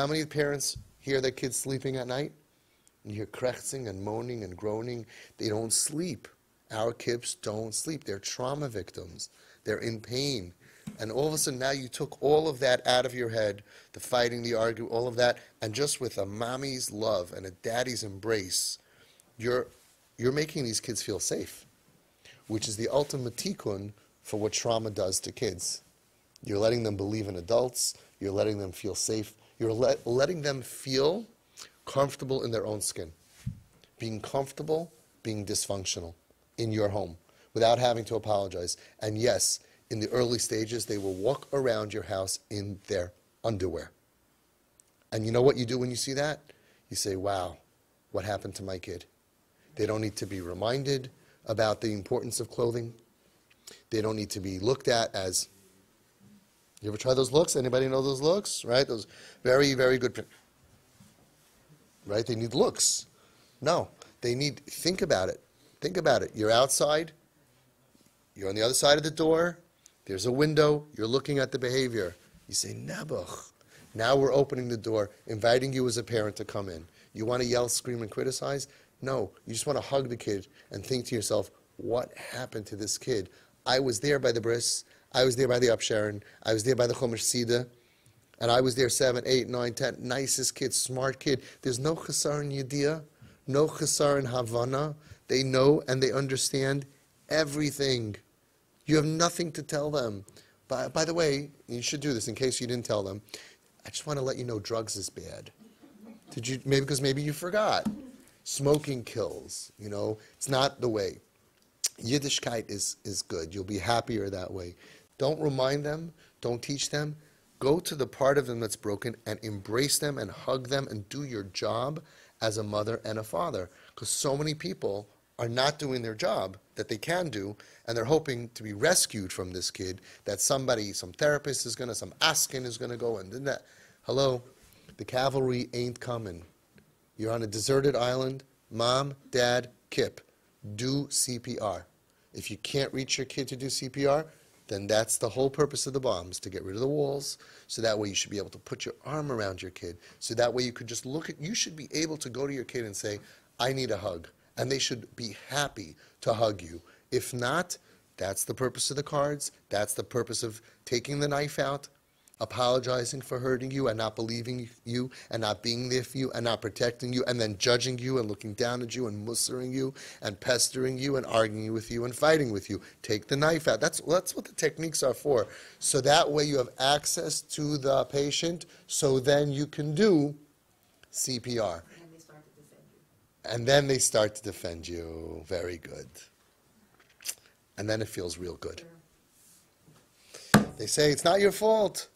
How many parents hear their kids sleeping at night? You hear krächzing and moaning and groaning. They don't sleep. Our kids don't sleep. They're trauma victims. They're in pain. And all of a sudden now you took all of that out of your head, the fighting, the arguing, all of that, and just with a mommy's love and a daddy's embrace, you're making these kids feel safe, which is the ultimate tikkun for what trauma does to kids. You're letting them believe in adults. You're letting them feel safe. You're letting them feel comfortable in their own skin. Being comfortable, being dysfunctional in your home without having to apologize. And yes, in the early stages, they will walk around your house in their underwear. And you know what you do when you see that? You say, wow, what happened to my kid? They don't need to be reminded about the importance of clothing. They don't need to be looked at as, you ever try those looks? Anybody know those looks? Right? Those very, very good, right? They need looks. No, they need, think about it. Think about it. You're outside. You're on the other side of the door. There's a window. You're looking at the behavior. You say, Nebuch. Now we're opening the door, inviting you as a parent to come in. You want to yell, scream, and criticize? No. You just want to hug the kid and think to yourself, what happened to this kid? I was there by the bris. I was there by the upsharon. I was there by the Chumash Sida. And I was there 7, 8, 9, 10. Nicest kid, smart kid. There's no chasar in Yediyah, no chasar in Havana. They know and they understand everything. You have nothing to tell them. By the way, you should do this in case you didn't tell them. I just want to let you know drugs is bad. Did you? Maybe because maybe you forgot. Smoking kills. You know, it's not the way. Yiddishkeit is good. You'll be happier that way. Don't remind them. Don't teach them. Go to the part of them that's broken and embrace them and hug them and do your job as a mother and a father. Because so many people are not doing their job that they can do, and they're hoping to be rescued from this kid, that somebody, some therapist is going to, some askin is going to go and then that. Hello, the cavalry ain't coming. You're on a deserted island. Mom, dad, Kip, do CPR. If you can't reach your kid to do CPR, then that's the whole purpose of the bombs, to get rid of the walls, so that way you should be able to put your arm around your kid, so that way you could just look at, you should be able to go to your kid and say, I need a hug. And they should be happy to hug you. If not, that's the purpose of the cards. That's the purpose of taking the knife out, apologizing for hurting you and not believing you and not being there for you and not protecting you and then judging you and looking down at you and mussering you and pestering you and arguing with you and fighting with you. Take the knife out. That's what the techniques are for. So that way you have access to the patient, so then you can do CPR. And then they start to defend you. Very good. And then it feels real good. They say, it's not your fault.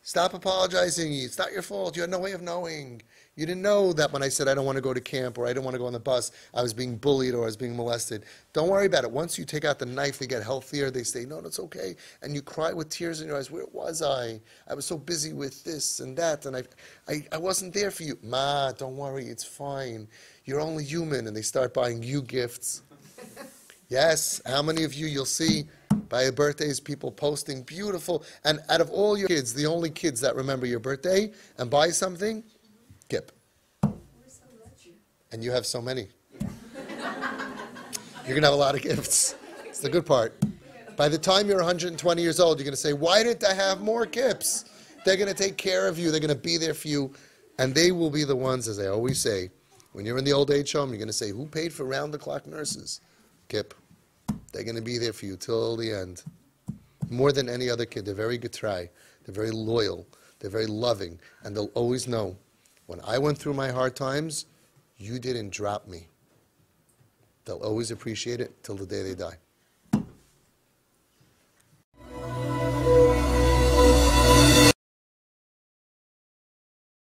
Stop apologizing. It's not your fault. You had no way of knowing. You didn't know that when I said I don't want to go to camp or I don't want to go on the bus, I was being bullied or I was being molested. Don't worry about it. Once you take out the knife, they get healthier. They say, no, it's okay. And you cry with tears in your eyes. Where was I? I was so busy with this and that, and I wasn't there for you. Ma, don't worry. It's fine. You're only human. And they start buying you gifts. Yes, how many of you, you'll see by your birthdays, people posting beautiful, and out of all your kids, the only kids that remember your birthday and buy something, Kip. And you have so many. You're going to have a lot of gifts. It's the good part. By the time you're 120 years old, you're going to say, why didn't I have more Kips? They're going to take care of you. They're going to be there for you. And they will be the ones, as I always say, when you're in the old age home, you're going to say, who paid for round-the-clock nurses? Kip. They're going to be there for you till the end. More than any other kid. They're very getrai. They're very loyal. They're very loving. And they'll always know, when I went through my hard times, you didn't drop me. They'll always appreciate it till the day they die.